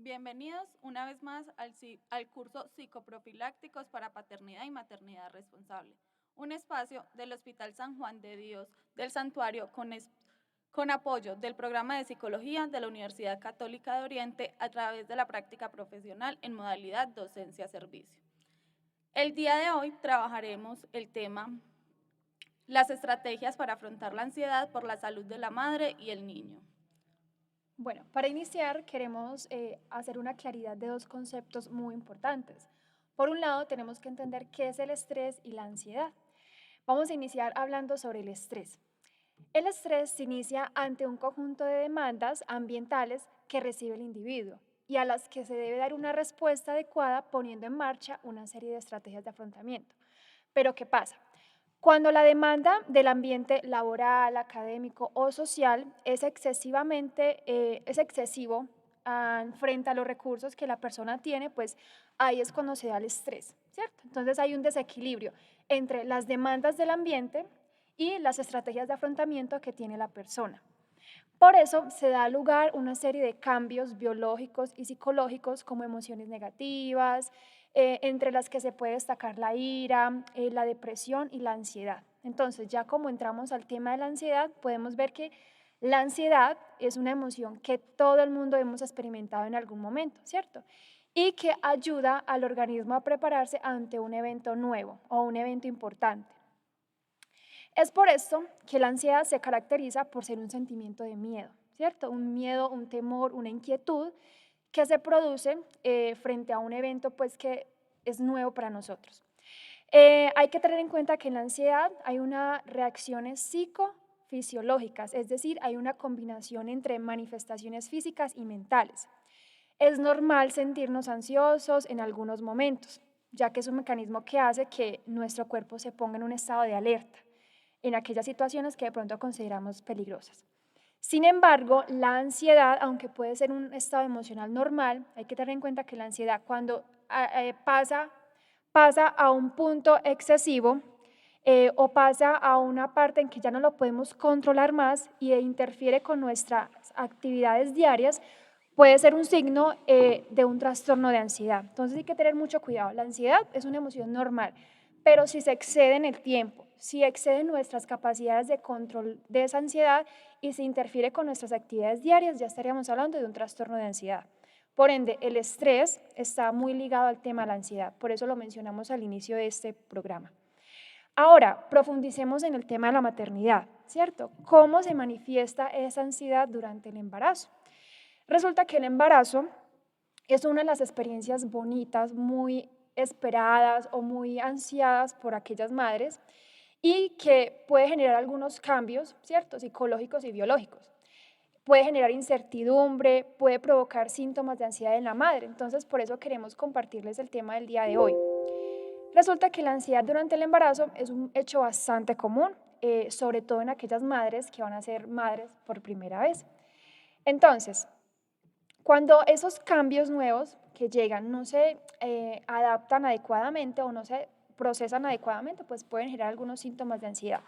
Bienvenidos una vez más al curso Psicoprofilácticos para Paternidad y Maternidad Responsable, un espacio del Hospital San Juan de Dios del Santuario con apoyo del programa de Psicología de la Universidad Católica de Oriente a través de la práctica profesional en modalidad docencia-servicio. El día de hoy trabajaremos el tema las estrategias para afrontar la ansiedad por la salud de la madre y el niño. Bueno, para iniciar queremos hacer una claridad de dos conceptos muy importantes. Por un lado, tenemos que entender qué es el estrés y la ansiedad. Vamos a iniciar hablando sobre el estrés. El estrés se inicia ante un conjunto de demandas ambientales que recibe el individuo y a las que se debe dar una respuesta adecuada poniendo en marcha una serie de estrategias de afrontamiento. Pero ¿qué pasa? Cuando la demanda del ambiente laboral, académico o social es excesivo frente a los recursos que la persona tiene, pues ahí es cuando se da el estrés, ¿cierto? Entonces hay un desequilibrio entre las demandas del ambiente y las estrategias de afrontamiento que tiene la persona. Por eso se da lugar una serie de cambios biológicos y psicológicos como emociones negativas, entre las que se puede destacar la ira, la depresión y la ansiedad. Entonces, ya como entramos al tema de la ansiedad, podemos ver que la ansiedad es una emoción que todo el mundo hemos experimentado en algún momento, ¿cierto? Y que ayuda al organismo a prepararse ante un evento nuevo o un evento importante. Es por esto que la ansiedad se caracteriza por ser un sentimiento de miedo, ¿cierto? Un miedo, un temor, una inquietud que se produce frente a un evento pues que es nuevo para nosotros. Hay que tener en cuenta que en la ansiedad hay unas reacciones psicofisiológicas, es decir, hay una combinación entre manifestaciones físicas y mentales. Es normal sentirnos ansiosos en algunos momentos, ya que es un mecanismo que hace que nuestro cuerpo se ponga en un estado de alerta en aquellas situaciones que de pronto consideramos peligrosas. Sin embargo, la ansiedad, aunque puede ser un estado emocional normal, hay que tener en cuenta que la ansiedad cuando pasa a un punto excesivo o pasa a una parte en que ya no lo podemos controlar más y interfiere con nuestras actividades diarias, puede ser un signo de un trastorno de ansiedad. Entonces hay que tener mucho cuidado. La ansiedad es una emoción normal, pero si se excede en el tiempo, si excede nuestras capacidades de control de esa ansiedad y se interfiere con nuestras actividades diarias, ya estaríamos hablando de un trastorno de ansiedad. Por ende, el estrés está muy ligado al tema de la ansiedad, por eso lo mencionamos al inicio de este programa. Ahora, profundicemos en el tema de la maternidad, ¿cierto? ¿Cómo se manifiesta esa ansiedad durante el embarazo? Resulta que el embarazo es una de las experiencias bonitas, muy esperadas o muy ansiadas por aquellas madres y que puede generar algunos cambios, ¿cierto? Psicológicos y biológicos. Puede generar incertidumbre, puede provocar síntomas de ansiedad en la madre. Entonces, por eso queremos compartirles el tema del día de hoy. Resulta que la ansiedad durante el embarazo es un hecho bastante común, sobre todo en aquellas madres que van a ser madres por primera vez. Entonces, cuando esos cambios nuevos que llegan no se adaptan adecuadamente o no se procesan adecuadamente, pues pueden generar algunos síntomas de ansiedad.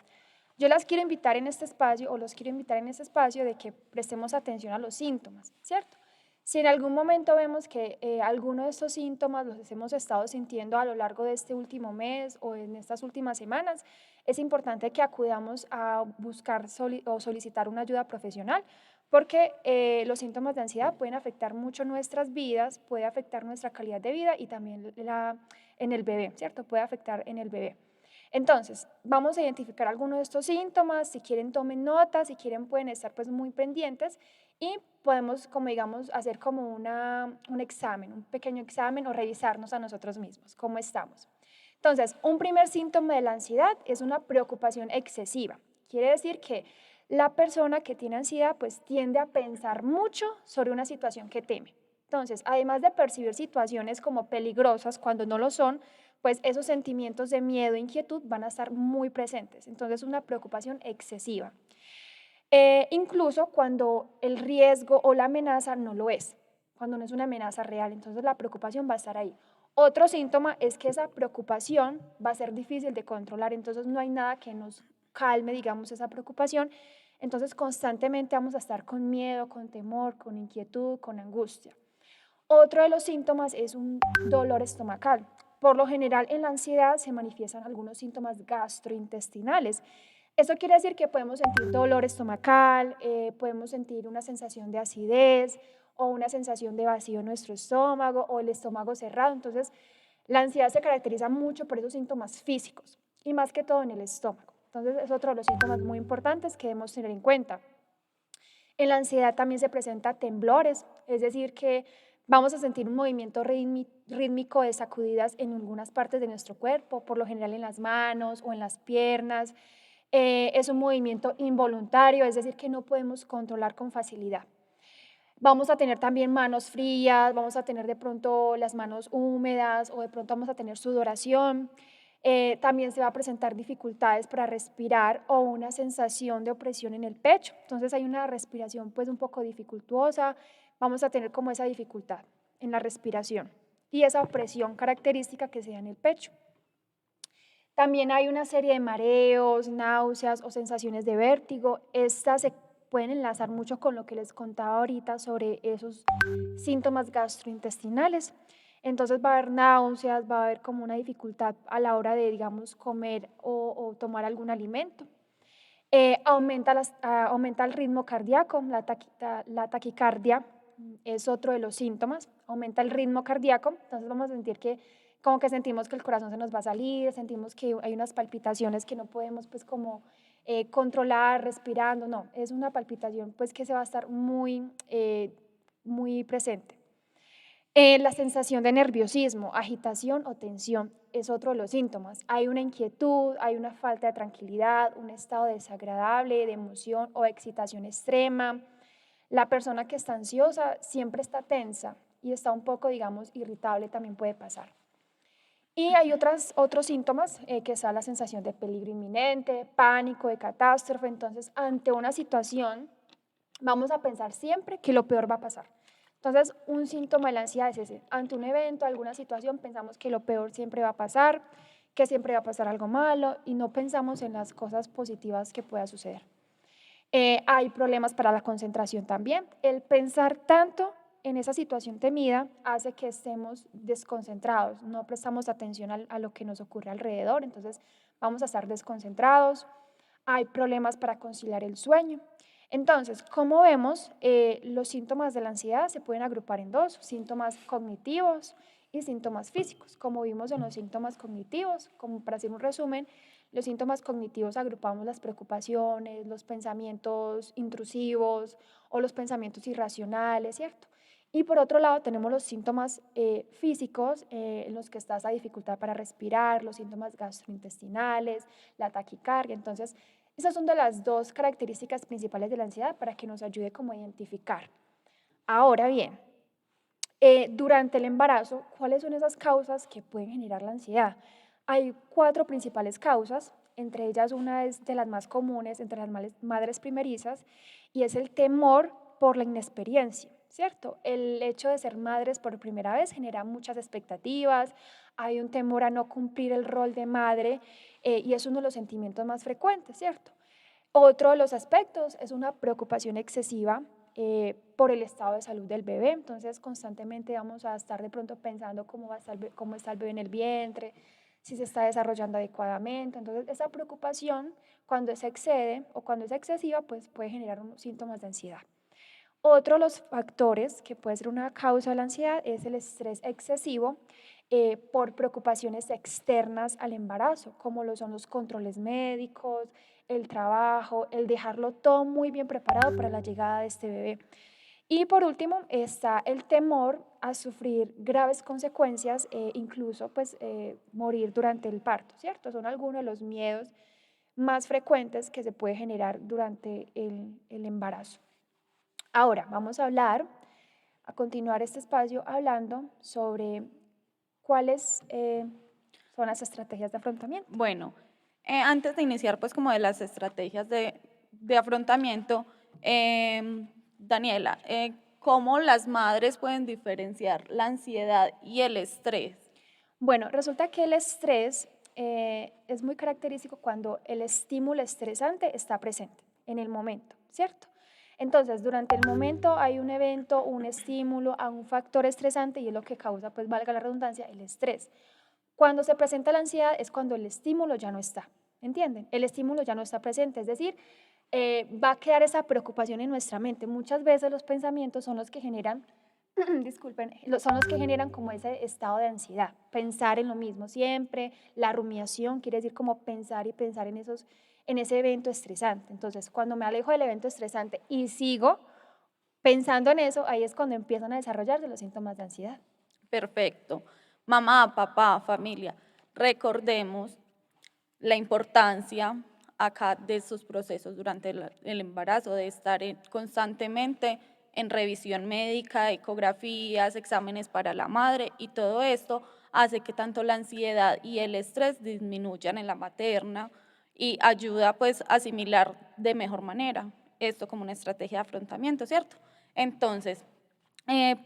Yo las quiero invitar en este espacio o los quiero invitar en este espacio de que prestemos atención a los síntomas, ¿cierto? Si en algún momento vemos que alguno de estos síntomas los hemos estado sintiendo a lo largo de este último mes o en estas últimas semanas, es importante que acudamos a buscar o solicitar una ayuda profesional porque los síntomas de ansiedad pueden afectar mucho nuestras vidas, puede afectar nuestra calidad de vida y también en el bebé, ¿cierto? Puede afectar en el bebé. Entonces, vamos a identificar algunos de estos síntomas, si quieren tomen notas, si quieren pueden estar pues muy pendientes y podemos, como digamos, hacer como un examen, un pequeño examen o revisarnos a nosotros mismos, cómo estamos. Entonces, un primer síntoma de la ansiedad es una preocupación excesiva. Quiere decir que la persona que tiene ansiedad pues tiende a pensar mucho sobre una situación que teme. Entonces, además de percibir situaciones como peligrosas cuando no lo son, pues esos sentimientos de miedo e inquietud van a estar muy presentes. Entonces, una preocupación excesiva. Incluso cuando el riesgo o la amenaza no lo es, cuando no es una amenaza real, entonces la preocupación va a estar ahí. Otro síntoma es que esa preocupación va a ser difícil de controlar, entonces no hay nada que nos calme, digamos, esa preocupación. Entonces constantemente vamos a estar con miedo, con temor, con inquietud, con angustia. Otro de los síntomas es un dolor estomacal. Por lo general, en la ansiedad se manifiestan algunos síntomas gastrointestinales. Eso quiere decir que podemos sentir dolor estomacal, podemos sentir una sensación de acidez o una sensación de vacío en nuestro estómago o el estómago cerrado. Entonces, la ansiedad se caracteriza mucho por esos síntomas físicos y más que todo en el estómago. Entonces, es otro de los síntomas muy importantes que debemos tener en cuenta. En la ansiedad también se presenta temblores, es decir, que vamos a sentir un movimiento rítmico de sacudidas en algunas partes de nuestro cuerpo, por lo general en las manos o en las piernas. Es un movimiento involuntario, es decir, que no podemos controlar con facilidad. Vamos a tener también manos frías, vamos a tener de pronto las manos húmedas o de pronto vamos a tener sudoración. También se va a presentar dificultades para respirar o una sensación de opresión en el pecho. Entonces hay una respiración pues un poco dificultuosa, vamos a tener como esa dificultad en la respiración y esa opresión característica que se da en el pecho. También hay una serie de mareos, náuseas o sensaciones de vértigo. Estas se pueden enlazar mucho con lo que les contaba ahorita sobre esos síntomas gastrointestinales. Entonces va a haber náuseas, va a haber como una dificultad a la hora de, digamos, comer o tomar algún alimento. Aumenta el ritmo cardíaco, la taquicardia es otro de los síntomas, aumenta el ritmo cardíaco, entonces vamos a sentir que como que sentimos que el corazón se nos va a salir, sentimos que hay unas palpitaciones que no podemos pues como controlar respirando, no, es una palpitación pues que se va a estar muy presente. La sensación de nerviosismo, agitación o tensión es otro de los síntomas. Hay una inquietud, hay una falta de tranquilidad, un estado desagradable de emoción o excitación extrema. La persona que está ansiosa siempre está tensa y está un poco, digamos, irritable, también puede pasar. Y hay otros síntomas, que es la sensación de peligro inminente, pánico, de catástrofe. Entonces, ante una situación, vamos a pensar siempre que lo peor va a pasar. Entonces, un síntoma de la ansiedad es ese. Ante un evento, alguna situación, pensamos que lo peor siempre va a pasar, que siempre va a pasar algo malo y no pensamos en las cosas positivas que pueda suceder. Hay problemas para la concentración también. El pensar tanto en esa situación temida hace que estemos desconcentrados, no prestamos atención a lo que nos ocurre alrededor, entonces vamos a estar desconcentrados. Hay problemas para conciliar el sueño. Entonces, como vemos, los síntomas de la ansiedad se pueden agrupar en dos, síntomas cognitivos y síntomas físicos. Como vimos en los síntomas cognitivos, como para hacer un resumen, los síntomas cognitivos agrupamos las preocupaciones, los pensamientos intrusivos o los pensamientos irracionales, ¿cierto? Y por otro lado tenemos los síntomas físicos, en los que está esa dificultad para respirar, los síntomas gastrointestinales, la taquicardia. Entonces, esas son de las dos características principales de la ansiedad para que nos ayude como a identificar. Ahora bien, durante el embarazo, ¿cuáles son esas causas que pueden generar la ansiedad? Hay 4 principales causas, entre ellas una es de las más comunes entre las madres primerizas y es el temor por la inexperiencia, ¿cierto? El hecho de ser madres por primera vez genera muchas expectativas, hay un temor a no cumplir el rol de madre y es uno de los sentimientos más frecuentes, ¿cierto? Otro de los aspectos es una preocupación excesiva por el estado de salud del bebé, entonces constantemente vamos a estar de pronto pensando cómo está el bebé en el vientre, si se está desarrollando adecuadamente, entonces esa preocupación cuando se excede o cuando es excesiva pues puede generar unos síntomas de ansiedad. Otro de los factores que puede ser una causa de la ansiedad es el estrés excesivo por preocupaciones externas al embarazo, como lo son los controles médicos, el trabajo, el dejarlo todo muy bien preparado para la llegada de este bebé. Y por último está el temor a sufrir graves consecuencias, incluso pues morir durante el parto, ¿cierto? Son algunos de los miedos más frecuentes que se puede generar durante el embarazo. Ahora vamos a continuar este espacio hablando sobre cuáles son las estrategias de afrontamiento. Bueno, antes de iniciar pues como de las estrategias de afrontamiento, Daniela, ¿cómo las madres pueden diferenciar la ansiedad y el estrés? Bueno, resulta que el estrés es muy característico cuando el estímulo estresante está presente en el momento, ¿cierto? Entonces, durante el momento hay un evento, un estímulo, a un factor estresante y es lo que causa, pues valga la redundancia, el estrés. Cuando se presenta la ansiedad es cuando el estímulo ya no está, ¿entienden? El estímulo ya no está presente, es decir, va a quedar esa preocupación en nuestra mente. Muchas veces los pensamientos son los que generan, disculpen, son los que generan como ese estado de ansiedad, pensar en lo mismo siempre, la rumiación quiere decir como pensar y pensar en ese evento estresante. Entonces, cuando me alejo del evento estresante y sigo pensando en eso, ahí es cuando empiezan a desarrollarse los síntomas de ansiedad. Perfecto. Mamá, papá, familia, recordemos la importancia acá de estos procesos durante el embarazo, de estar constantemente en revisión médica, ecografías, exámenes para la madre, y todo esto hace que tanto la ansiedad y el estrés disminuyan en la materna y ayuda pues a asimilar de mejor manera esto como una estrategia de afrontamiento, ¿cierto? Entonces,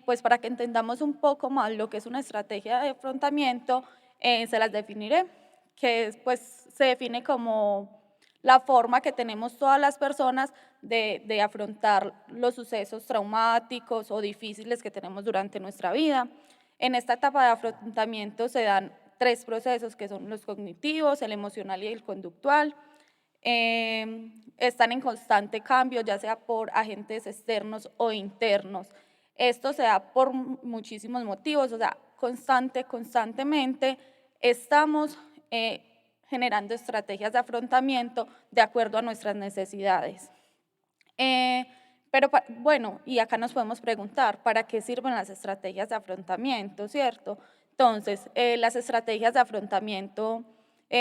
pues para que entendamos un poco más lo que es una estrategia de afrontamiento, se las definiré, que pues se define como la forma que tenemos todas las personas de afrontar los sucesos traumáticos o difíciles que tenemos durante nuestra vida. En esta etapa de afrontamiento se dan 3 procesos, que son los cognitivos, el emocional y el conductual. Están en constante cambio, ya sea por agentes externos o internos. Esto se da por muchísimos motivos, o sea, constantemente estamos generando estrategias de afrontamiento de acuerdo a nuestras necesidades. Pero bueno, y acá nos podemos preguntar, ¿para qué sirven las estrategias de afrontamiento, cierto? Entonces, las estrategias de afrontamiento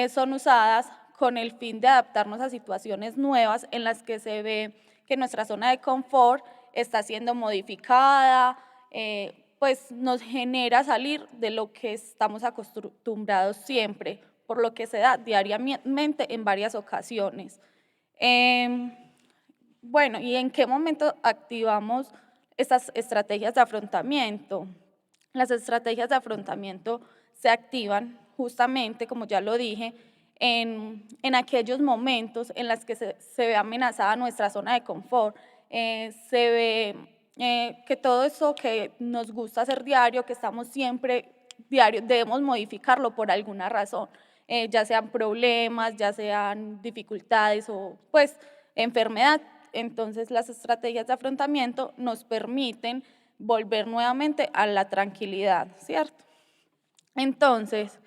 son usadas con el fin de adaptarnos a situaciones nuevas en las que se ve que nuestra zona de confort está siendo modificada, pues nos genera salir de lo que estamos acostumbrados siempre, por lo que se da diariamente en varias ocasiones. Bueno, ¿y en qué momento activamos estas estrategias de afrontamiento? Las estrategias de afrontamiento se activan justamente, como ya lo dije, en aquellos momentos en los que se ve amenazada nuestra zona de confort, se ve que todo eso que nos gusta hacer diario, que estamos siempre diario, debemos modificarlo por alguna razón, ya sean problemas, ya sean dificultades o pues enfermedad. Entonces las estrategias de afrontamiento nos permiten volver nuevamente a la tranquilidad, ¿cierto? Entonces,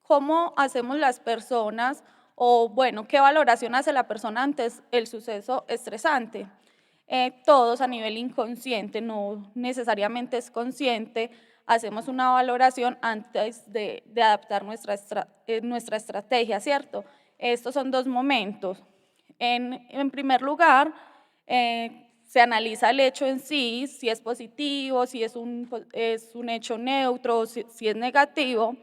¿cómo hacemos las personas o bueno, qué valoración hace la persona ante el suceso estresante? Todos a nivel inconsciente, no necesariamente es consciente, hacemos una valoración antes de adaptar nuestra estrategia, ¿cierto? Estos son 2 momentos. En primer lugar, se analiza el hecho en sí, si es positivo, si es un hecho neutro, si es negativo,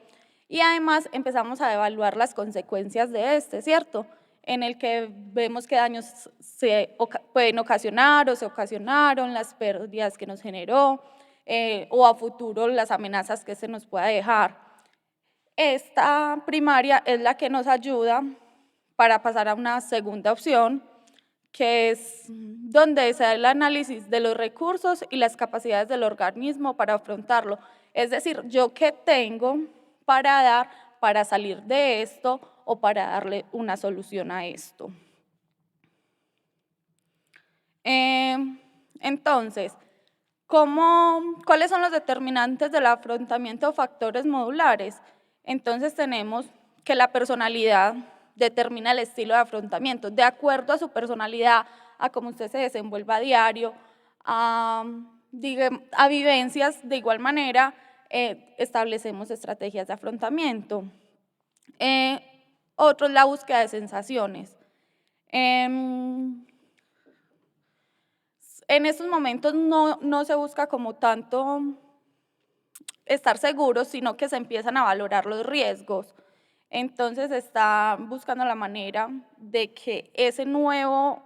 y además empezamos a evaluar las consecuencias de este, ¿cierto? En el que vemos qué daños se pueden ocasionar o se ocasionaron, las pérdidas que nos generó, o a futuro las amenazas que se nos pueda dejar. Esta primaria es la que nos ayuda para pasar a una segunda opción, que es donde se da el análisis de los recursos y las capacidades del organismo para afrontarlo. Es decir, yo qué tengo para dar para salir de esto o para darle una solución a esto. Entonces, ¿cuáles son los determinantes del afrontamiento de factores modulares? Entonces tenemos que la personalidad determina el estilo de afrontamiento, de acuerdo a su personalidad, a cómo usted se desenvuelva a diario, a vivencias, de igual manera establecemos estrategias de afrontamiento. Otro es la búsqueda de sensaciones. En estos momentos no se busca como tanto estar seguros, sino que se empiezan a valorar los riesgos. Entonces está buscando la manera de que esa nueva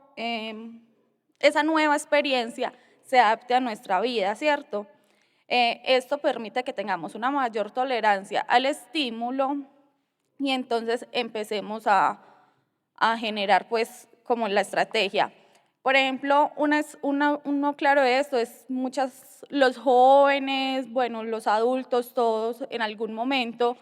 experiencia se adapte a nuestra vida, ¿cierto? Esto permite que tengamos una mayor tolerancia al estímulo y entonces empecemos a generar pues como la estrategia. Por ejemplo, uno claro de esto es los jóvenes, bueno, los adultos, todos en algún momento,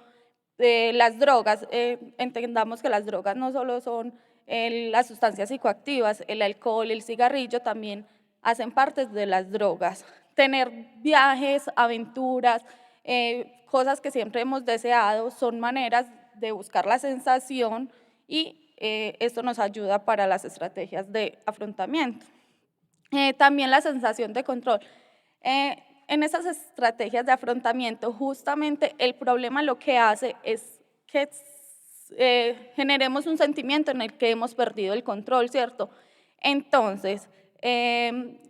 las drogas, entendamos que las drogas no solo son las sustancias psicoactivas, el alcohol, el cigarrillo también hacen parte de las drogas. Tener viajes, aventuras, cosas que siempre hemos deseado, son maneras de buscar la sensación y esto nos ayuda para las estrategias de afrontamiento. También la sensación de control. En esas estrategias de afrontamiento, justamente el problema lo que hace es que generemos un sentimiento en el que hemos perdido el control, ¿cierto? Entonces,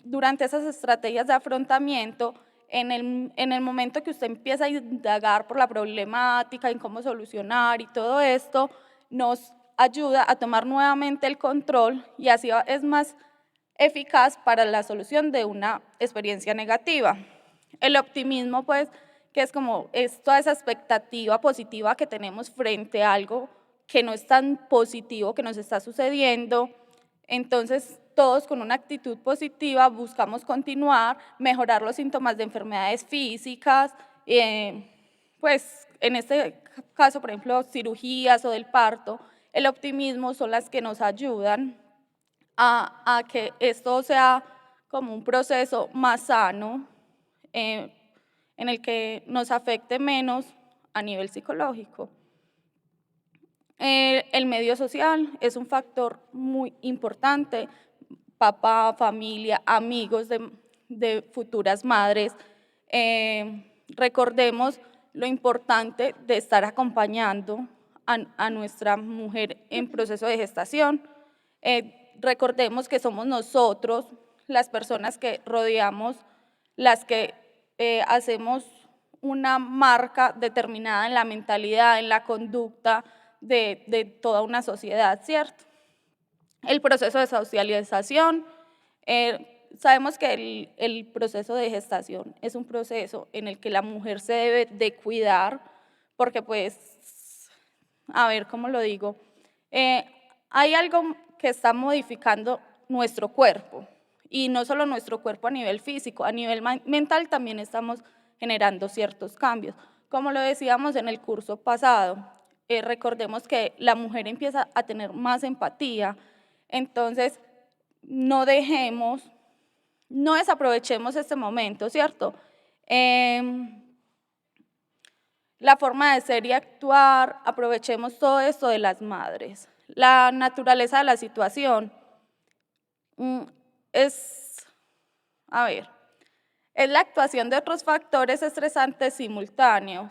durante esas estrategias de afrontamiento, en el momento que usted empieza a indagar por la problemática, en cómo solucionar y todo esto, nos ayuda a tomar nuevamente el control y así es más eficaz para la solución de una experiencia negativa. El optimismo, pues, que es toda esa expectativa positiva que tenemos frente a algo que no es tan positivo que nos está sucediendo. Entonces, todos con una actitud positiva buscamos continuar, mejorar los síntomas de enfermedades físicas, pues en este caso, por ejemplo, cirugías o del parto. El optimismo son las que nos ayudan a que esto sea como un proceso más sano, en el que nos afecte menos a nivel psicológico. El medio social es un factor muy importante, papá, familia, amigos de futuras madres. Recordemos lo importante de estar acompañando a nuestra mujer en proceso de gestación. Recordemos que somos nosotros, las personas que rodeamos, las que hacemos una marca determinada en la mentalidad, en la conducta de toda una sociedad, ¿cierto? El proceso de socialización, sabemos que el proceso de gestación es un proceso en el que la mujer se debe de cuidar, porque pues, a ver, ¿cómo lo digo? Hay algo que está modificando nuestro cuerpo, y no solo nuestro cuerpo a nivel físico, a nivel mental también estamos generando ciertos cambios. Como lo decíamos en el curso pasado, recordemos que la mujer empieza a tener más empatía, entonces no desaprovechemos este momento, ¿cierto? La forma de ser y actuar, aprovechemos todo esto de las madres. La naturaleza de la situación es la actuación de otros factores estresantes simultáneos.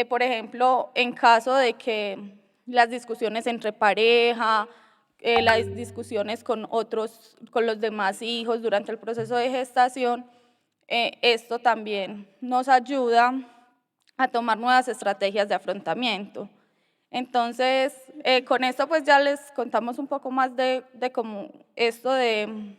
Por ejemplo, en caso de que las discusiones entre pareja, las discusiones con los demás hijos durante el proceso de gestación, esto también nos ayuda a tomar nuevas estrategias de afrontamiento. Entonces, con esto pues ya les contamos un poco más de cómo esto de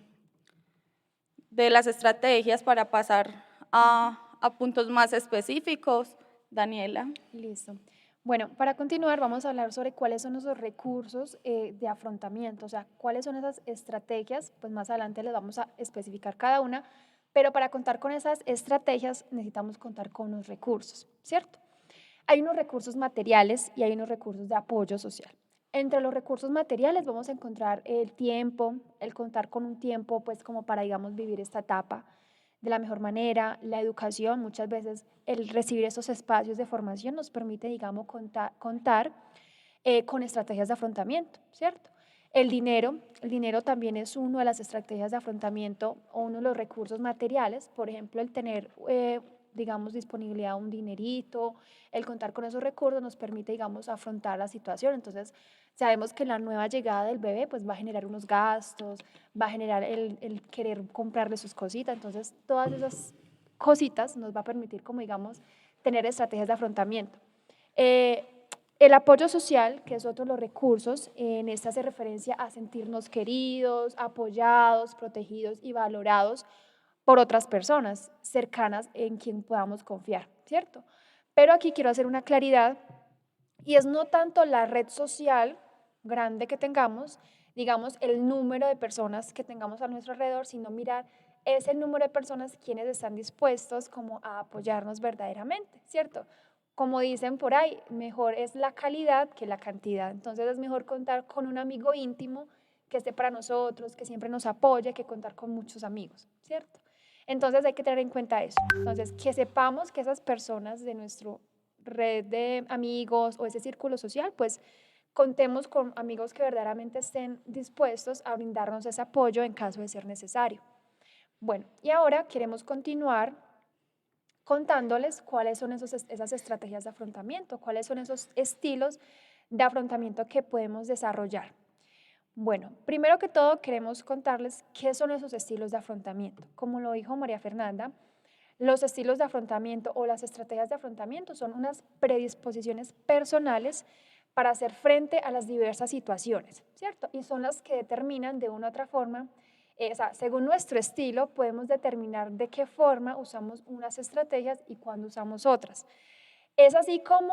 las estrategias para pasar a puntos más específicos. Daniela. Listo. Bueno, para continuar vamos a hablar sobre cuáles son esos recursos de afrontamiento, o sea, cuáles son esas estrategias, pues más adelante les vamos a especificar cada una, pero para contar con esas estrategias necesitamos contar con los recursos, ¿cierto? Hay unos recursos materiales y hay unos recursos de apoyo social. Entre los recursos materiales vamos a encontrar el tiempo, el contar con un tiempo pues como para, digamos, vivir esta etapa de la mejor manera, la educación, muchas veces el recibir esos espacios de formación nos permite, digamos, contar con estrategias de afrontamiento, ¿cierto? El dinero también es una de las estrategias de afrontamiento o uno de los recursos materiales, por ejemplo, el tener, digamos, disponibilidad de un dinerito, el contar con esos recursos nos permite, digamos, afrontar la situación. Entonces, sabemos que la nueva llegada del bebé pues va a generar unos gastos, va a generar el querer comprarle sus cositas, entonces todas esas cositas nos va a permitir, como digamos, tener estrategias de afrontamiento. El apoyo social, que es otro de los recursos, en esta hace referencia a sentirnos queridos, apoyados, protegidos y valorados por otras personas cercanas en quien podamos confiar, ¿cierto? Pero aquí quiero hacer una claridad y es no tanto la red social grande que tengamos, digamos, el número de personas que tengamos a nuestro alrededor, sino mirar ese número de personas quienes están dispuestos como a apoyarnos verdaderamente, ¿cierto? Como dicen por ahí, mejor es la calidad que la cantidad. Entonces es mejor contar con un amigo íntimo que esté para nosotros, que siempre nos apoye, que contar con muchos amigos, ¿cierto? Entonces hay que tener en cuenta eso. Entonces, que sepamos que esas personas de nuestra red de amigos o ese círculo social, pues contemos con amigos que verdaderamente estén dispuestos a brindarnos ese apoyo en caso de ser necesario. Bueno, y ahora queremos continuar contándoles cuáles son esas estrategias de afrontamiento, cuáles son esos estilos de afrontamiento que podemos desarrollar. Bueno, primero que todo queremos contarles qué son esos estilos de afrontamiento. Como lo dijo María Fernanda, los estilos de afrontamiento o las estrategias de afrontamiento son unas predisposiciones personales para hacer frente a las diversas situaciones, ¿cierto? Y son las que determinan de una u otra forma, o sea, según nuestro estilo, podemos determinar de qué forma usamos unas estrategias y cuándo usamos otras. Es así como,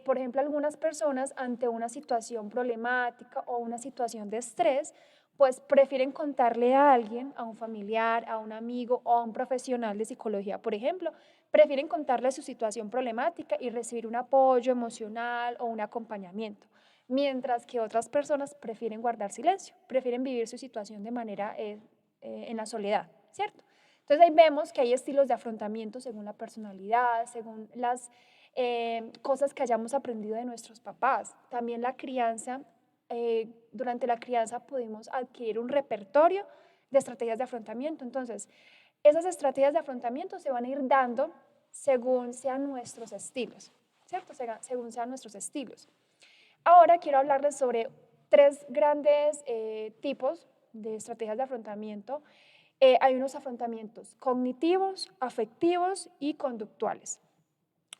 por ejemplo, algunas personas ante una situación problemática o una situación de estrés, pues prefieren contarle a alguien, a un familiar, a un amigo o a un profesional de psicología, por ejemplo, prefieren contarle su situación problemática y recibir un apoyo emocional o un acompañamiento, mientras que otras personas prefieren guardar silencio, prefieren vivir su situación de manera en la soledad, ¿cierto? Entonces ahí vemos que hay estilos de afrontamiento según la personalidad, según las cosas que hayamos aprendido de nuestros papás. También la crianza, durante la crianza pudimos adquirir un repertorio de estrategias de afrontamiento. Entonces, esas estrategias de afrontamiento se van a ir dando según sean nuestros estilos, ¿cierto? Según sean nuestros estilos. Ahora quiero hablarles sobre tres grandes tipos de estrategias de afrontamiento. Hay unos afrontamientos cognitivos, afectivos y conductuales.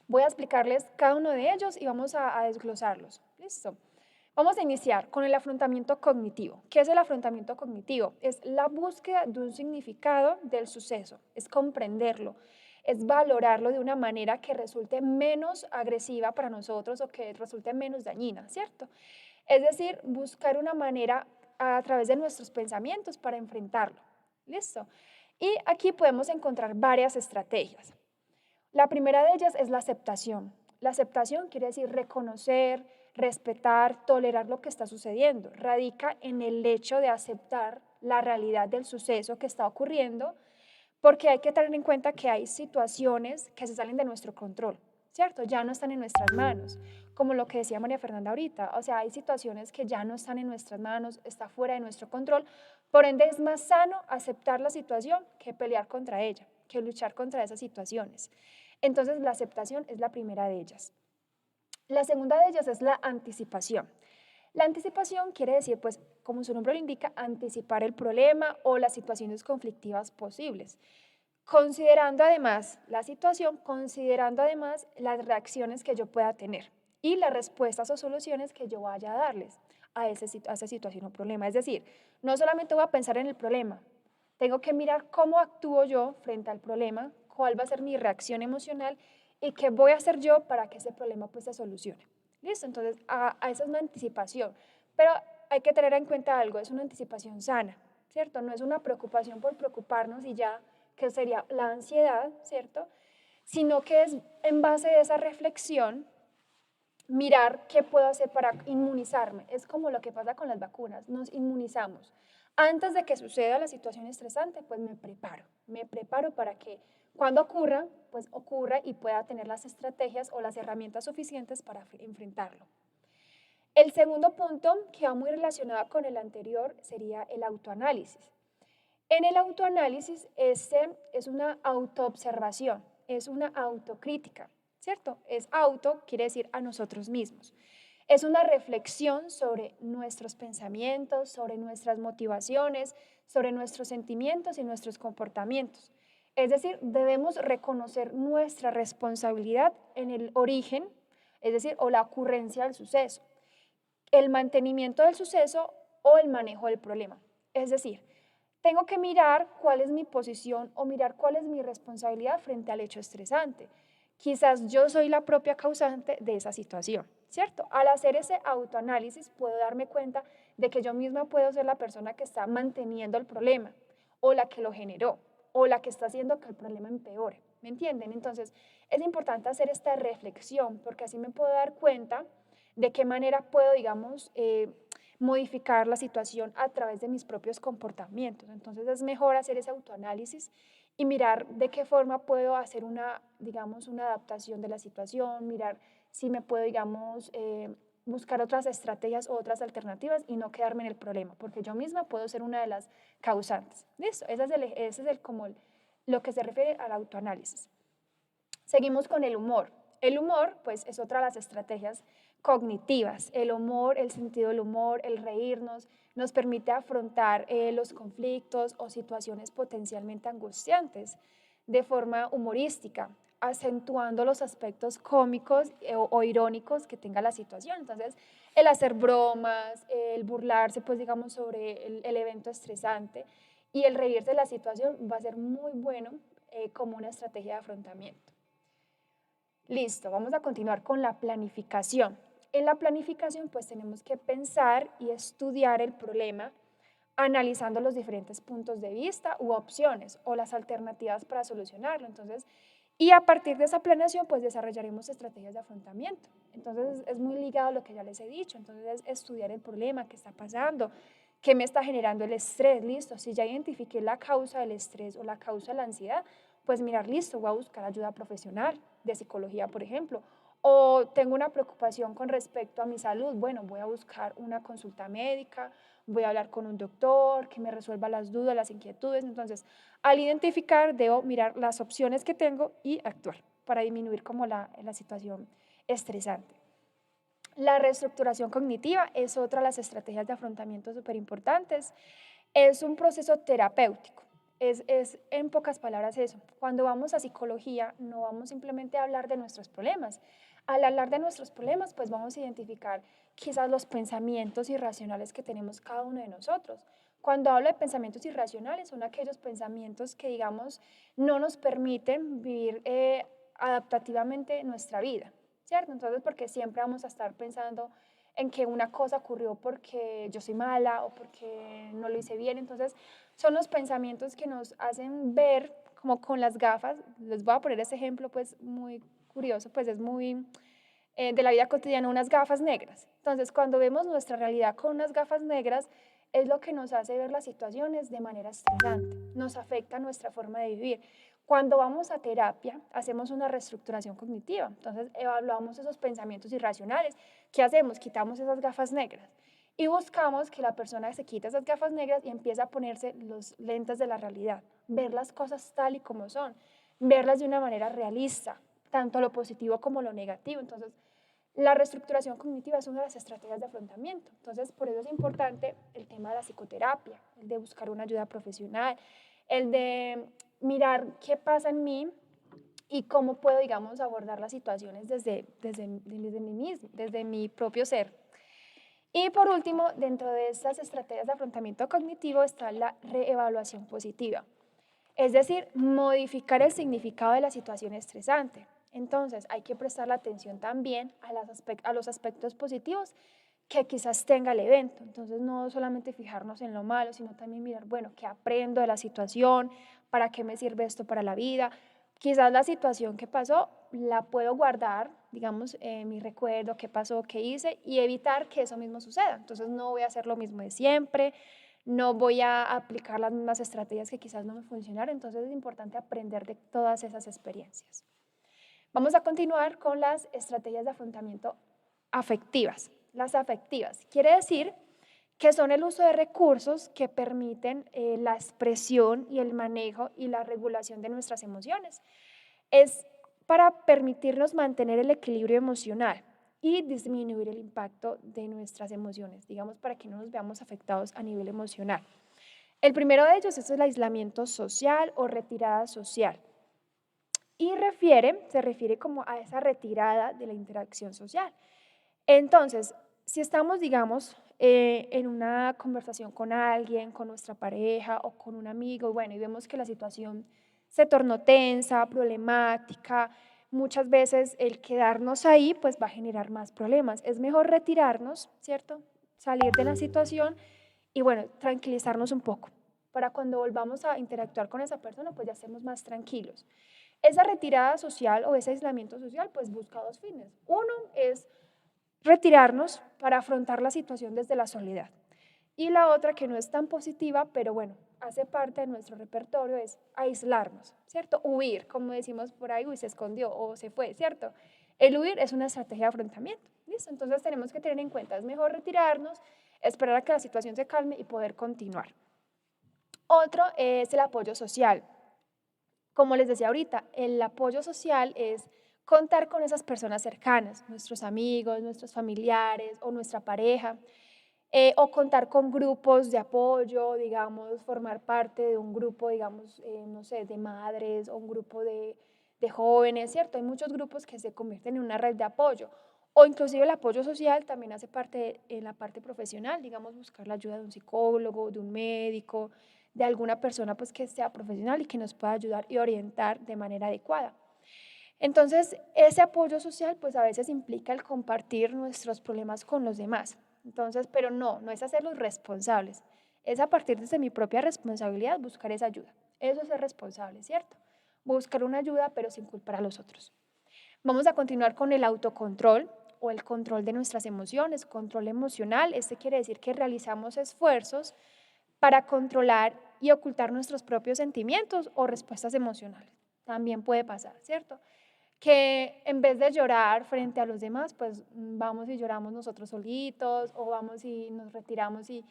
Voy a explicarles cada uno de ellos y vamos a desglosarlos. ¿Listo? Vamos a iniciar con el afrontamiento cognitivo. ¿Qué es el afrontamiento cognitivo? Es la búsqueda de un significado del suceso, es comprenderlo, es valorarlo de una manera que resulte menos agresiva para nosotros o que resulte menos dañina, ¿cierto? Es decir, buscar una manera a través de nuestros pensamientos para enfrentarlo. ¿Listo? Y aquí podemos encontrar varias estrategias. La primera de ellas es la aceptación. La aceptación quiere decir reconocer, respetar, tolerar lo que está sucediendo. Radica en el hecho de aceptar la realidad del suceso que está ocurriendo, porque hay que tener en cuenta que hay situaciones que se salen de nuestro control, ¿cierto? Ya no están en nuestras manos, como lo que decía María Fernanda ahorita. O sea, hay situaciones que ya no están en nuestras manos, está fuera de nuestro control. Por ende, es más sano aceptar la situación que pelear contra ella, que luchar contra esas situaciones. Entonces, la aceptación es la primera de ellas. La segunda de ellas es la anticipación. La anticipación quiere decir, pues, como su nombre lo indica, anticipar el problema o las situaciones conflictivas posibles, considerando además la situación, considerando además las reacciones que yo pueda tener y las respuestas o soluciones que yo vaya a darles a esa situación o problema. Es decir, no solamente voy a pensar en el problema, tengo que mirar cómo actúo yo frente al problema, cuál va a ser mi reacción emocional y qué voy a hacer yo para que ese problema pues se solucione. ¿Listo? Entonces, esa es una anticipación. Pero hay que tener en cuenta algo, es una anticipación sana, ¿cierto? No es una preocupación por preocuparnos y ya, que sería la ansiedad, ¿cierto? Sino que es en base a esa reflexión mirar qué puedo hacer para inmunizarme. Es como lo que pasa con las vacunas, nos inmunizamos. Antes de que suceda la situación estresante, pues me preparo para que cuando ocurra, pues ocurra y pueda tener las estrategias o las herramientas suficientes para enfrentarlo. El segundo punto, que va muy relacionado con el anterior, sería el autoanálisis. En el autoanálisis, este es una autoobservación, es una autocrítica, ¿cierto? Es auto, quiere decir a nosotros mismos. Es una reflexión sobre nuestros pensamientos, sobre nuestras motivaciones, sobre nuestros sentimientos y nuestros comportamientos. Es decir, debemos reconocer nuestra responsabilidad en el origen, es decir, o la ocurrencia del suceso, el mantenimiento del suceso o el manejo del problema. Es decir, tengo que mirar cuál es mi posición o mirar cuál es mi responsabilidad frente al hecho estresante. Quizás yo soy la propia causante de esa situación, ¿cierto? Al hacer ese autoanálisis puedo darme cuenta de que yo misma puedo ser la persona que está manteniendo el problema, o la que lo generó, o la que está haciendo que el problema empeore. ¿Me entienden? Entonces, es importante hacer esta reflexión, porque así me puedo dar cuenta de qué manera puedo, digamos, modificar la situación a través de mis propios comportamientos. Entonces, es mejor hacer ese autoanálisis y mirar de qué forma puedo hacer una, digamos, una adaptación de la situación, mirar si me puedo, digamos, buscar otras estrategias o otras alternativas y no quedarme en el problema, porque yo misma puedo ser una de las causantes. ¿Listo? Lo que se refiere al autoanálisis. Seguimos con el humor. El humor, pues, es otra de las estrategias cognitivas. El humor, el sentido del humor, el reírnos, nos permite afrontar los conflictos o situaciones potencialmente angustiantes de forma humorística, acentuando los aspectos cómicos o irónicos que tenga la situación. Entonces, el hacer bromas, el burlarse, pues, digamos, sobre el evento estresante y el reírse de la situación va a ser muy bueno como una estrategia de afrontamiento. Listo, vamos a continuar con la planificación. En la planificación, pues tenemos que pensar y estudiar el problema analizando los diferentes puntos de vista u opciones o las alternativas para solucionarlo. Entonces, y a partir de esa planeación, pues desarrollaremos estrategias de afrontamiento. Entonces, es muy ligado a lo que ya les he dicho. Entonces, es estudiar el problema, qué está pasando, qué me está generando el estrés, listo. Si ya identifiqué la causa del estrés o la causa de la ansiedad, pues mirar, listo, voy a buscar ayuda profesional de psicología, por ejemplo. O tengo una preocupación con respecto a mi salud, bueno, voy a buscar una consulta médica, voy a hablar con un doctor que me resuelva las dudas, las inquietudes. Entonces, al identificar, debo mirar las opciones que tengo y actuar para disminuir como la situación estresante. La reestructuración cognitiva es otra de las estrategias de afrontamiento súper importantes. Es un proceso terapéutico. Es en pocas palabras eso. Cuando vamos a psicología, no vamos simplemente a hablar de nuestros problemas. Al hablar de nuestros problemas, pues vamos a identificar quizás los pensamientos irracionales que tenemos cada uno de nosotros. Cuando hablo de pensamientos irracionales, son aquellos pensamientos que, digamos, no nos permiten vivir adaptativamente nuestra vida, ¿cierto? Entonces, porque siempre vamos a estar pensando en que una cosa ocurrió porque yo soy mala o porque no lo hice bien. Entonces, son los pensamientos que nos hacen ver como con las gafas. Les voy a poner ese ejemplo, pues muy curioso, pues es muy de la vida cotidiana, unas gafas negras. Entonces, cuando vemos nuestra realidad con unas gafas negras, es lo que nos hace ver las situaciones de manera estresante, nos afecta nuestra forma de vivir. Cuando vamos a terapia, hacemos una reestructuración cognitiva, entonces evaluamos esos pensamientos irracionales. ¿Qué hacemos? Quitamos esas gafas negras y buscamos que la persona se quite esas gafas negras y empiece a ponerse los lentes de la realidad, ver las cosas tal y como son, verlas de una manera realista, tanto lo positivo como lo negativo. Entonces, la reestructuración cognitiva es una de las estrategias de afrontamiento. Entonces, por eso es importante el tema de la psicoterapia, el de buscar una ayuda profesional, el de mirar qué pasa en mí y cómo puedo, digamos, abordar las situaciones desde mí mismo, desde mi propio ser. Y por último, dentro de estas estrategias de afrontamiento cognitivo está la reevaluación positiva, es decir, modificar el significado de la situación estresante. Entonces, hay que prestar la atención también a los aspectos positivos que quizás tenga el evento. Entonces, no solamente fijarnos en lo malo, sino también mirar, bueno, ¿qué aprendo de la situación? ¿Para qué me sirve esto para la vida? Quizás la situación que pasó la puedo guardar, digamos, en mi recuerdo, qué pasó, qué hice, y evitar que eso mismo suceda. Entonces, no voy a hacer lo mismo de siempre, no voy a aplicar las mismas estrategias que quizás no me funcionaron. Entonces, es importante aprender de todas esas experiencias. Vamos a continuar con las estrategias de afrontamiento afectivas. Las afectivas quiere decir que son el uso de recursos que permiten la expresión y el manejo y la regulación de nuestras emociones. Es para permitirnos mantener el equilibrio emocional y disminuir el impacto de nuestras emociones, digamos, para que no nos veamos afectados a nivel emocional. El primero de ellos es el aislamiento social o retirada social. Y se refiere como a esa retirada de la interacción social. Entonces, si estamos, digamos, en una conversación con alguien, con nuestra pareja o con un amigo, bueno, y vemos que la situación se tornó tensa, problemática, muchas veces el quedarnos ahí pues va a generar más problemas. Es mejor retirarnos, ¿cierto? salir de la situación y bueno, tranquilizarnos un poco para cuando volvamos a interactuar con esa persona, pues ya estemos más tranquilos. Esa retirada social o ese aislamiento social, pues busca dos fines. Uno es retirarnos para afrontar la situación desde la soledad. Y la otra, que no es tan positiva, pero bueno, hace parte de nuestro repertorio, es aislarnos, ¿cierto? Huir, como decimos por ahí, uy, se escondió o se fue, ¿cierto? El huir es una estrategia de afrontamiento, ¿listo? Entonces tenemos que tener en cuenta, es mejor retirarnos, esperar a que la situación se calme y poder continuar. Otro es el apoyo social. Como les decía ahorita, el apoyo social es contar con esas personas cercanas, nuestros amigos, nuestros familiares o nuestra pareja, o contar con grupos de apoyo, digamos, formar parte de un grupo, digamos, no sé, de madres o un grupo de jóvenes, ¿cierto? Hay muchos grupos que se convierten en una red de apoyo. O inclusive el apoyo social también hace parte en la parte profesional, digamos, buscar la ayuda de un psicólogo, de un médico, de alguna persona pues que sea profesional y que nos pueda ayudar y orientar de manera adecuada. Entonces, ese apoyo social pues a veces implica el compartir nuestros problemas con los demás. Entonces, pero no es hacerlos responsables. Es a partir de mi propia responsabilidad buscar esa ayuda. Eso es ser responsable, ¿cierto? Buscar una ayuda pero sin culpar a los otros. Vamos a continuar con el autocontrol o el control de nuestras emociones, control emocional. Este quiere decir que realizamos esfuerzos para controlar y ocultar nuestros propios sentimientos o respuestas emocionales. También puede pasar, ¿cierto? Que en vez de llorar frente a los demás, pues vamos y lloramos nosotros solitos o vamos y nos retiramos y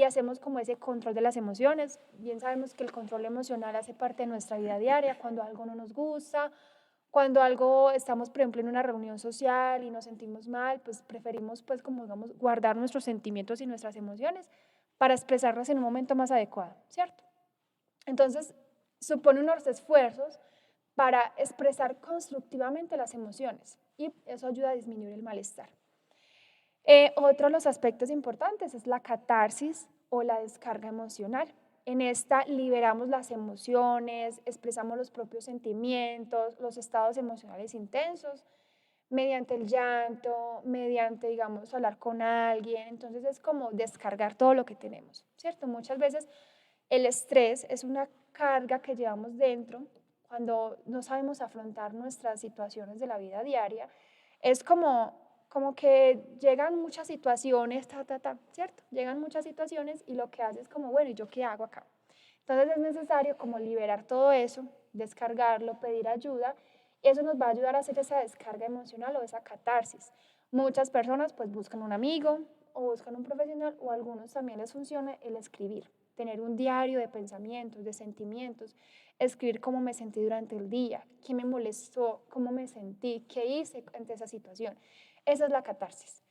hacemos como ese control de las emociones. Bien sabemos que el control emocional hace parte de nuestra vida diaria, cuando algo no nos gusta, cuando algo estamos, por ejemplo, en una reunión social y nos sentimos mal, pues preferimos, pues, como digamos, guardar nuestros sentimientos y nuestras emociones para expresarlas en un momento más adecuado, ¿cierto? Entonces, supone unos esfuerzos para expresar constructivamente las emociones y eso ayuda a disminuir el malestar. Otro de los aspectos importantes es la catarsis o la descarga emocional. En esta liberamos las emociones, expresamos los propios sentimientos, los estados emocionales intensos, mediante el llanto, mediante, digamos, hablar con alguien. Entonces es como descargar todo lo que tenemos, ¿cierto? Muchas veces el estrés es una carga que llevamos dentro cuando no sabemos afrontar nuestras situaciones de la vida diaria. Es como que llegan muchas situaciones, ¿cierto? Llegan muchas situaciones y lo que hace es como, bueno, ¿y yo qué hago acá? Entonces es necesario como liberar todo eso, descargarlo, pedir ayuda. Eso nos va a ayudar a hacer esa descarga emocional o esa catarsis. Muchas personas pues buscan un amigo o buscan un profesional o a algunos también les funciona el escribir, tener un diario de pensamientos, de sentimientos, escribir cómo me sentí durante el día, qué me molestó, cómo me sentí, qué hice ante esa situación. Esa es la catarsis.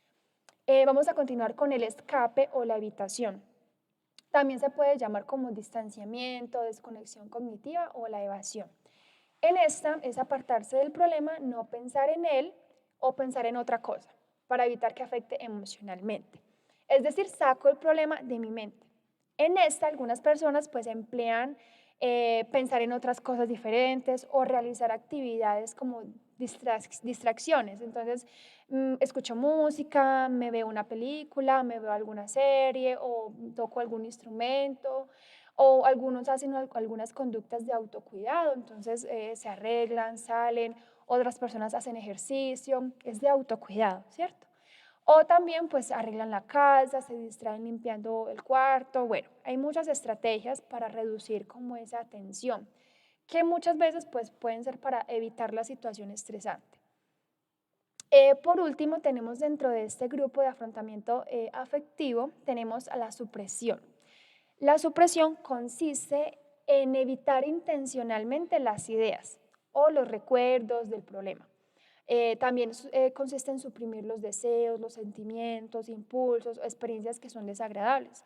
Vamos a continuar con el escape o la evitación. También se puede llamar como distanciamiento, desconexión cognitiva o la evasión. En esta es apartarse del problema, no pensar en él o pensar en otra cosa para evitar que afecte emocionalmente. Es decir, saco el problema de mi mente. En esta algunas personas pues emplean pensar en otras cosas diferentes o realizar actividades como distracciones. Entonces, escucho música, me veo una película, me veo alguna serie o toco algún instrumento o algunos hacen algunas conductas de autocuidado, entonces se arreglan, salen, otras personas hacen ejercicio, es de autocuidado, ¿cierto? O también pues arreglan la casa, se distraen limpiando el cuarto, bueno, hay muchas estrategias para reducir como esa tensión, que muchas veces pues pueden ser para evitar la situación estresante. Por último, tenemos dentro de este grupo de afrontamiento afectivo, tenemos a la supresión. La supresión consiste en evitar intencionalmente las ideas o los recuerdos del problema. También consiste en suprimir los deseos, los sentimientos, impulsos o experiencias que son desagradables.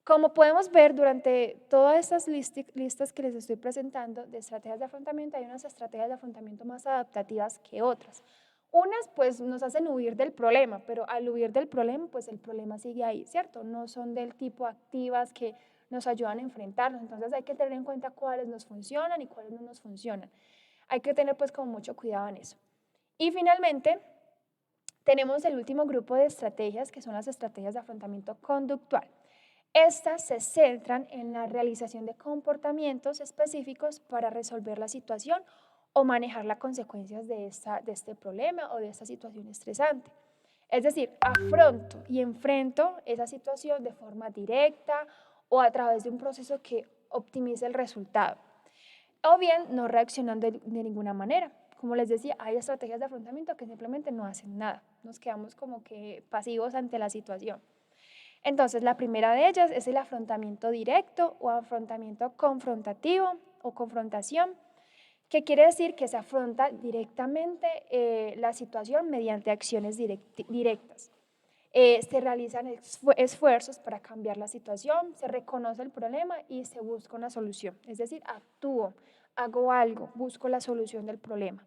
Como podemos ver durante todas estas listas que les estoy presentando de estrategias de afrontamiento, hay unas estrategias de afrontamiento más adaptativas que otras. Unas pues nos hacen huir del problema, pero al huir del problema pues el problema sigue ahí, ¿cierto? No son del tipo activas que nos ayudan a enfrentarnos, entonces hay que tener en cuenta cuáles nos funcionan y cuáles no nos funcionan. Hay que tener pues como mucho cuidado en eso. Y finalmente Tenemos el último grupo de estrategias, que son las estrategias de afrontamiento conductual. Estas se centran en la realización de comportamientos específicos para resolver la situación o manejar las consecuencias de este problema o de esta situación estresante. Es decir, afronto y enfrento esa situación de forma directa o a través de un proceso que optimice el resultado. O bien no reaccionando de ninguna manera. Como les decía, hay estrategias de afrontamiento que simplemente no hacen nada. Nos quedamos como que pasivos ante la situación. Entonces, la primera de ellas es el afrontamiento directo o afrontamiento confrontativo o confrontación, que quiere decir que se afronta directamente la situación mediante acciones directas. Se realizan esfuerzos para cambiar la situación, se reconoce el problema y se busca una solución. Es decir, actúo, hago algo, busco la solución del problema.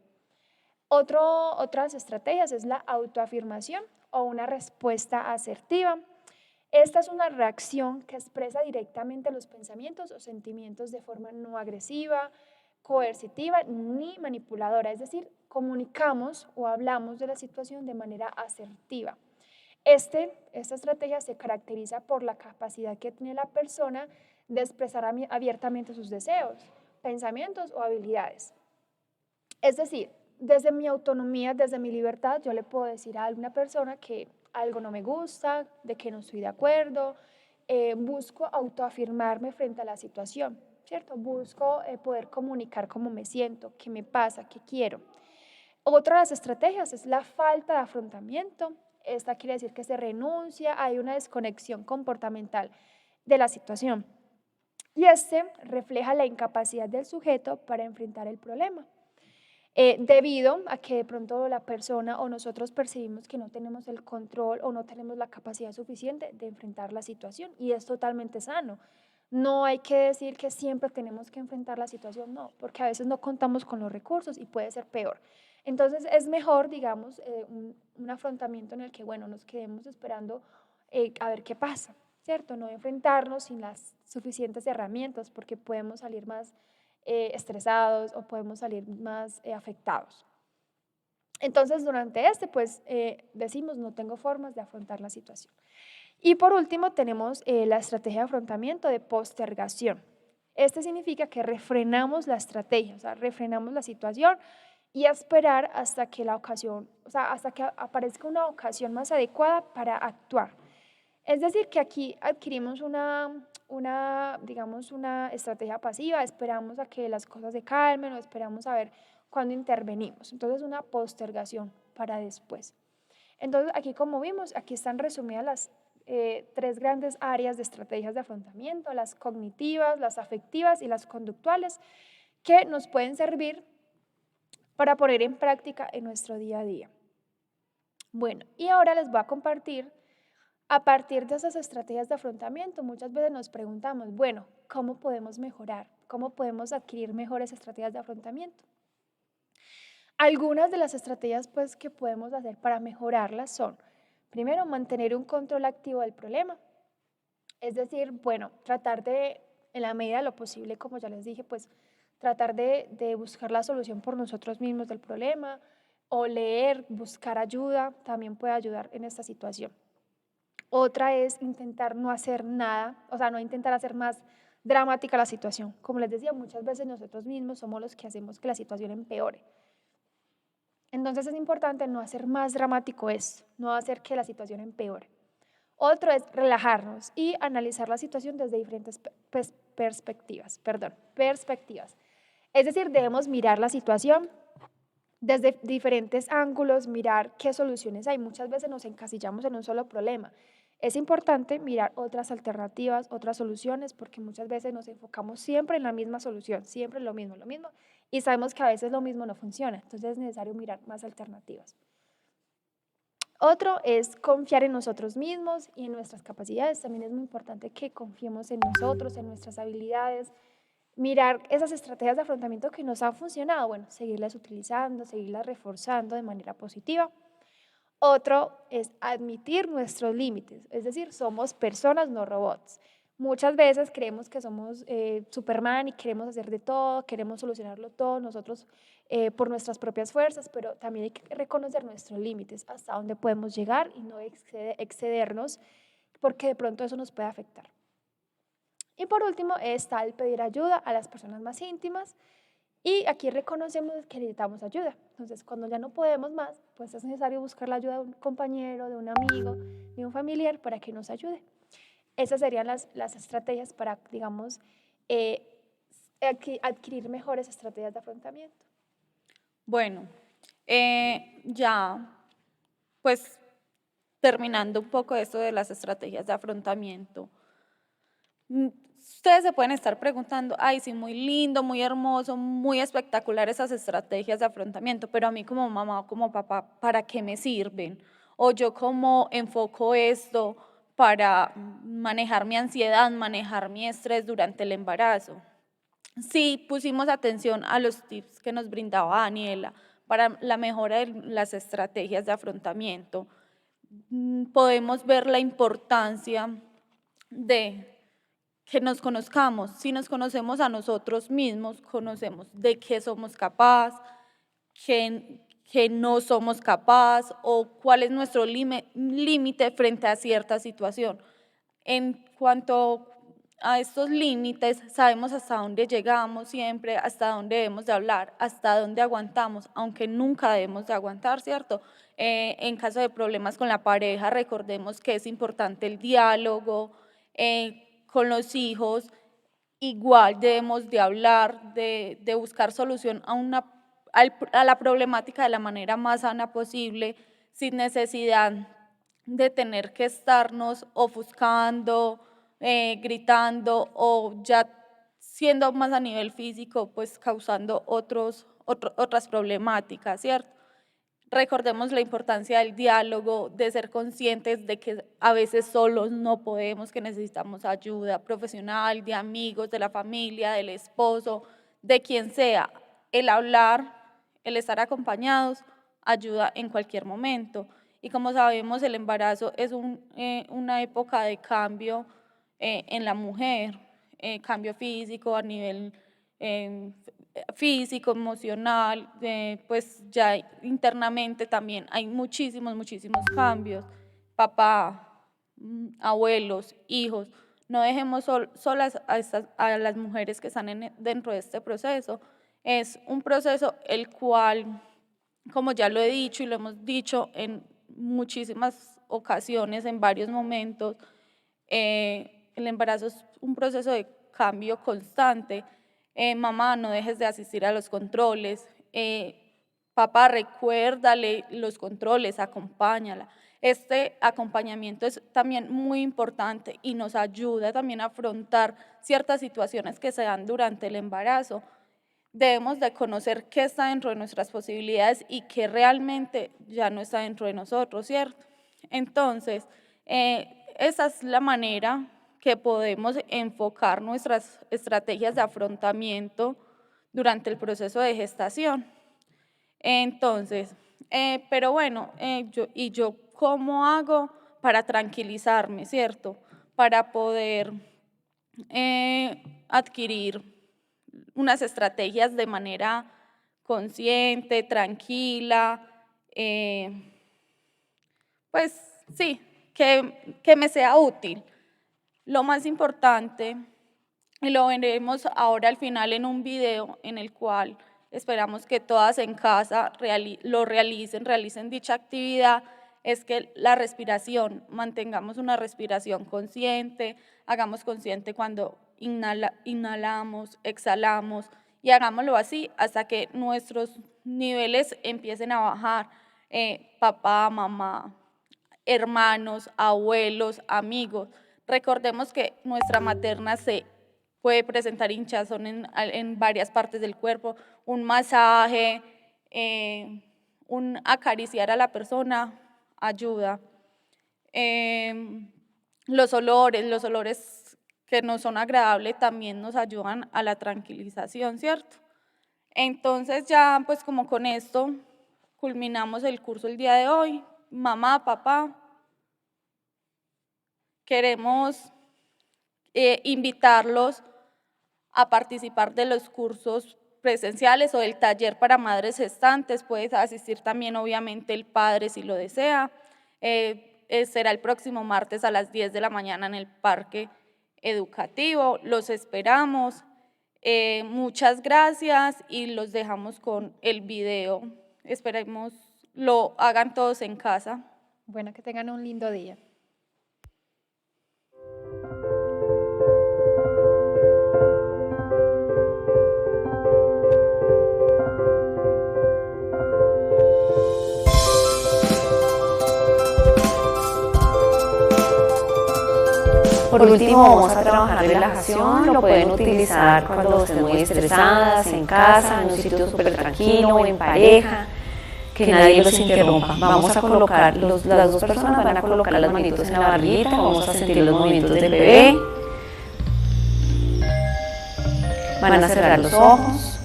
Otras estrategias es la autoafirmación o una respuesta asertiva. Esta es una reacción que expresa directamente los pensamientos o sentimientos de forma no agresiva, coercitiva ni manipuladora, es decir, comunicamos o hablamos de la situación de manera asertiva. Esta estrategia se caracteriza por la capacidad que tiene la persona de expresar abiertamente sus deseos, pensamientos o habilidades. Es decir, desde mi autonomía, desde mi libertad, yo le puedo decir a alguna persona que algo no me gusta, de que no estoy de acuerdo, busco autoafirmarme frente a la situación, ¿cierto? Busco poder comunicar cómo me siento, qué me pasa, qué quiero. Otra de las estrategias es la falta de afrontamiento. Esta quiere decir que se renuncia, hay una desconexión comportamental de la situación. Y refleja la incapacidad del sujeto para enfrentar el problema. Debido a que de pronto la persona o nosotros percibimos que no tenemos el control o no tenemos la capacidad suficiente de enfrentar la situación, y es totalmente sano. No hay que decir que siempre tenemos que enfrentar la situación, no, porque a veces no contamos con los recursos y puede ser peor. Entonces es mejor, digamos, un afrontamiento en el que, bueno, nos quedemos esperando a ver qué pasa, ¿cierto? No enfrentarnos sin las suficientes herramientas, porque podemos salir más estresados o podemos salir más afectados. Entonces, durante pues decimos, no tengo formas de afrontar la situación. Y por último, tenemos la estrategia de afrontamiento de postergación. Significa que refrenamos la estrategia, o sea, refrenamos la situación y esperar hasta que hasta que aparezca una ocasión más adecuada para actuar. Es decir, que aquí adquirimos digamos, una estrategia pasiva, esperamos a que las cosas se calmen o esperamos a ver cuándo intervenimos. Entonces, una postergación para después. Entonces, aquí como vimos, aquí están resumidas las tres grandes áreas de estrategias de afrontamiento: las cognitivas, las afectivas y las conductuales, que nos pueden servir para poner en práctica en nuestro día a día. Bueno, y ahora les voy a compartir. A partir de esas estrategias de afrontamiento, muchas veces nos preguntamos, bueno, ¿cómo podemos mejorar? ¿Cómo podemos adquirir mejores estrategias de afrontamiento? Algunas de las estrategias pues, que podemos hacer para mejorarlas son, primero, mantener un control activo del problema. Es decir, bueno, tratar de, en la medida de lo posible, como ya les dije, pues tratar de buscar la solución por nosotros mismos del problema, o leer, buscar ayuda, también puede ayudar en esta situación. Otra es intentar no hacer nada, o sea, no intentar hacer más dramática la situación. Como les decía, muchas veces nosotros mismos somos los que hacemos que la situación empeore. Entonces es importante no hacer más dramático esto, no hacer que la situación empeore. Otro es relajarnos y analizar la situación desde diferentes perspectivas. Es decir, debemos mirar la situación desde diferentes ángulos, mirar qué soluciones hay. Muchas veces nos encasillamos en un solo problema. Es importante mirar otras alternativas, otras soluciones, porque muchas veces nos enfocamos siempre en la misma solución, siempre lo mismo, y sabemos que a veces lo mismo no funciona, entonces es necesario mirar más alternativas. Otro es confiar en nosotros mismos y en nuestras capacidades. También es muy importante que confiemos en nosotros, en nuestras habilidades, mirar esas estrategias de afrontamiento que nos han funcionado, bueno, seguirlas utilizando, seguirlas reforzando de manera positiva. Otro es admitir nuestros límites, es decir, somos personas, no robots. Muchas veces creemos que somos Superman y queremos hacer de todo, queremos solucionarlo todo nosotros por nuestras propias fuerzas, pero también hay que reconocer nuestros límites, hasta dónde podemos llegar y no excedernos, porque de pronto eso nos puede afectar. Y por último está el pedir ayuda a las personas más íntimas y aquí reconocemos que necesitamos ayuda. Entonces, cuando ya no podemos más, pues es necesario buscar la ayuda de un compañero, de un amigo, de un familiar para que nos ayude. Esas serían las estrategias para, digamos, eh, adquirir mejores estrategias de afrontamiento. Bueno, ya pues terminando un poco esto de las estrategias de afrontamiento, ustedes se pueden estar preguntando, ay, sí, muy lindo, muy hermoso, muy espectacular esas estrategias de afrontamiento, pero a mí como mamá o como papá, ¿para qué me sirven? O yo cómo enfoco esto para manejar mi ansiedad, manejar mi estrés durante el embarazo. Sí, pusimos atención a los tips que nos brindaba Daniela para la mejora de las estrategias de afrontamiento. Podemos ver la importancia de que nos conozcamos. Si nos conocemos a nosotros mismos, conocemos de qué somos capaces, qué no somos capaces o cuál es nuestro límite frente a cierta situación. En cuanto a estos límites, sabemos hasta dónde llegamos siempre, hasta dónde debemos de hablar, hasta dónde aguantamos, aunque nunca debemos de aguantar, ¿cierto? En caso de problemas con la pareja, recordemos que es importante el diálogo, con los hijos, igual debemos de hablar, de buscar solución a la problemática de la manera más sana posible, sin necesidad de tener que estarnos ofuscando, gritando o ya siendo más a nivel físico, pues causando otras problemáticas, ¿cierto? Recordemos la importancia del diálogo, de ser conscientes de que a veces solos no podemos, que necesitamos ayuda profesional, de amigos, de la familia, del esposo, de quien sea. El hablar, el estar acompañados, ayuda en cualquier momento. Y como sabemos, el embarazo es una época de cambio en la mujer, cambio físico a nivel eh, físico, emocional, pues ya internamente también hay muchísimos cambios. Papá, abuelos, hijos, no dejemos solas a las mujeres que están dentro de este proceso. Es un proceso el cual, como ya lo he dicho y lo hemos dicho en muchísimas ocasiones, en varios momentos, el embarazo es un proceso de cambio constante. Mamá, no dejes de asistir a los controles. Papá, recuérdale los controles, acompáñala. Este acompañamiento es también muy importante y nos ayuda también a afrontar ciertas situaciones que se dan durante el embarazo. Debemos de conocer qué está dentro de nuestras posibilidades y qué realmente ya no está dentro de nosotros, ¿cierto? Entonces, esa es la manera que podemos enfocar nuestras estrategias de afrontamiento durante el proceso de gestación. Entonces, pero bueno, yo cómo hago para tranquilizarme, ¿cierto? Para poder adquirir unas estrategias de manera consciente, tranquila, pues sí, que me sea útil. Lo más importante, y lo veremos ahora al final en un video en el cual esperamos que todas en casa realicen dicha actividad, es que la respiración, mantengamos una respiración consciente, hagamos consciente cuando inhalamos, exhalamos y hagámoslo así hasta que nuestros niveles empiecen a bajar. Papá, mamá, hermanos, abuelos, amigos. Recordemos que nuestra materna se puede presentar hinchazón en varias partes del cuerpo, un masaje, un acariciar a la persona ayuda. Los olores que no son agradables también nos ayudan a la tranquilización, ¿cierto? Entonces ya pues como con esto culminamos el curso el día de hoy. Mamá, papá, queremos invitarlos a participar de los cursos presenciales o del taller para madres gestantes. Puede asistir también, obviamente, el padre si lo desea. Será el próximo martes a las 10 de la mañana en el Parque Educativo. Los esperamos. Muchas gracias y los dejamos con el video. Esperemos lo hagan todos en casa. Bueno, que tengan un lindo día. Por último, vamos a trabajar relajación, lo pueden utilizar cuando estén muy estresadas, en casa, en un sitio súper tranquilo, en pareja, que nadie los interrumpa. Vamos a colocar, las dos personas van a colocar las manitos en la barriguita, vamos a sentir los movimientos del bebé, van a cerrar los ojos,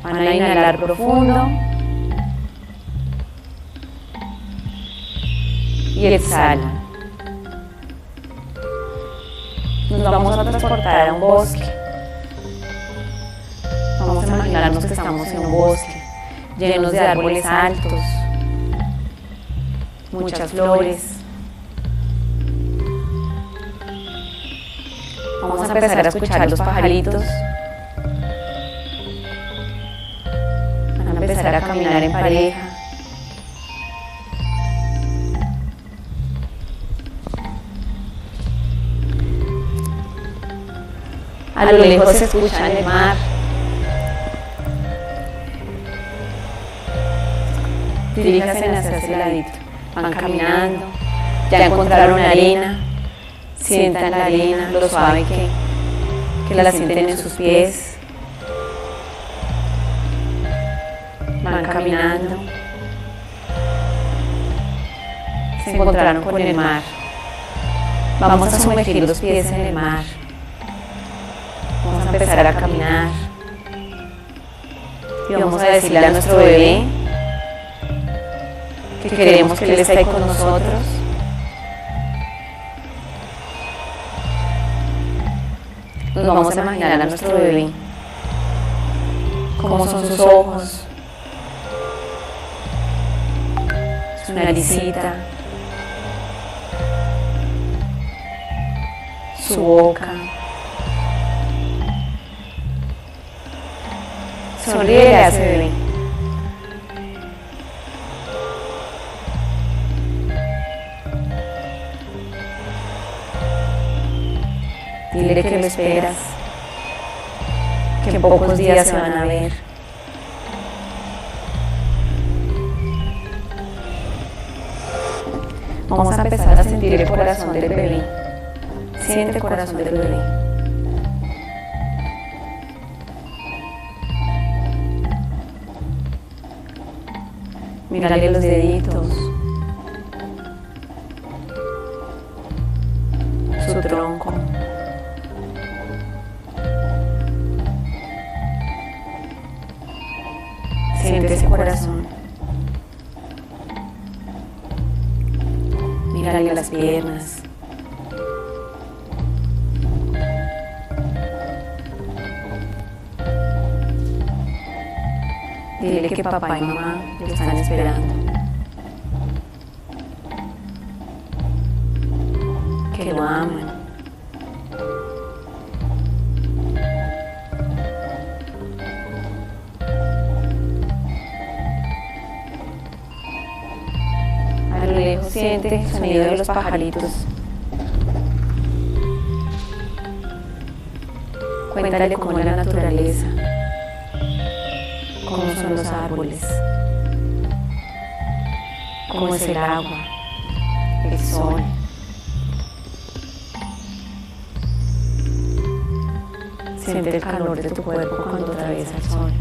van a inhalar profundo y exhalan. Nos vamos a transportar a un bosque. Vamos a imaginarnos que estamos en un bosque llenos de árboles altos, muchas flores. Vamos a empezar a escuchar los pajaritos. Van a empezar a caminar en pareja. A lo lejos se escucha el mar. Diríjanse hacia ese ladito. Van caminando. Ya encontraron arena. Sientan la arena, lo suave que la sienten en sus pies. Van caminando. Se encontraron con el mar. Vamos a sumergir los pies en el mar. Vamos a empezar a caminar y vamos a decirle a nuestro bebé que queremos que él esté ahí con nosotros. Nos vamos a imaginar a nuestro bebé, cómo son sus ojos, su naricita, su boca. Sonríe a ese bebé. Dile que lo esperas, que en pocos días se van a ver. Vamos a empezar a sentir el corazón del bebé. Siente el corazón del bebé. Mírale los deditos, su tronco, siente ese corazón, mírale las piernas, dile que papá y mamá lo están esperando, que lo aman. A lo lejos siente el sonido de los pajaritos. Cuéntale cómo es la naturaleza, cómo son los árboles, cómo es el agua, el sol. Siente el calor de tu cuerpo cuando atraviesa el sol.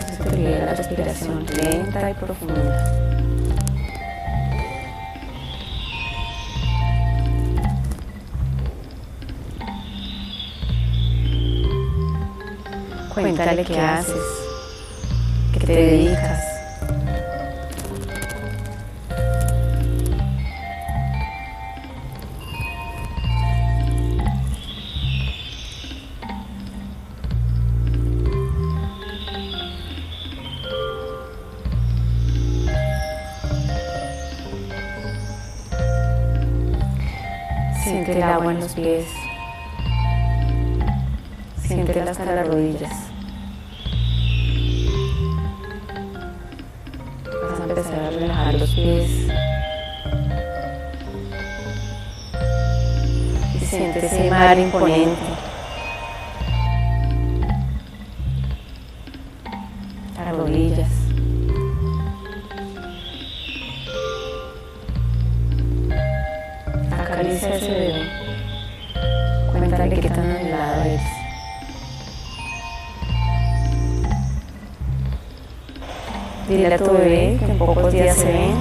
Entonces te la respiración lenta y profunda. Cuéntale qué haces, qué te dedicas. Siente el agua en los pies. Siéntela hasta las rodillas. Vas a empezar a relajar los pies. Y siente ese mar imponente. Las rodillas. Acaricia a ese bebé. Cuéntale qué tan anhelado es. Dile a tu bebé que en pocos días se ven.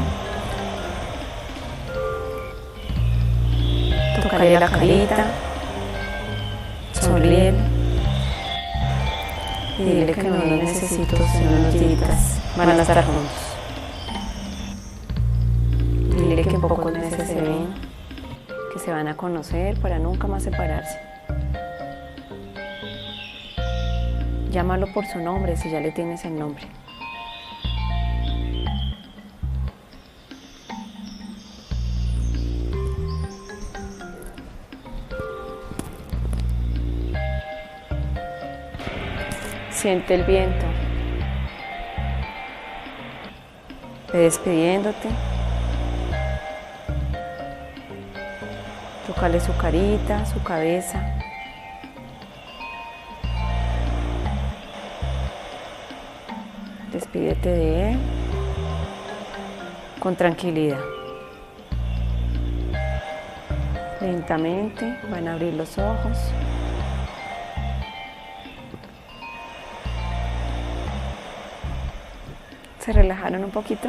Tócale la carita. Sonríele. Y dile que no lo necesito, sino unos días van a estar juntos. Dile que en pocos meses se ven, que se van a conocer para nunca más separarse. Llámalo por su nombre si ya le tienes el nombre. Siente el viento. Ve despidiéndote. Tócale su carita, su cabeza. Despídete de él con tranquilidad. Lentamente van a abrir los ojos. ¿Se relajaron un poquito?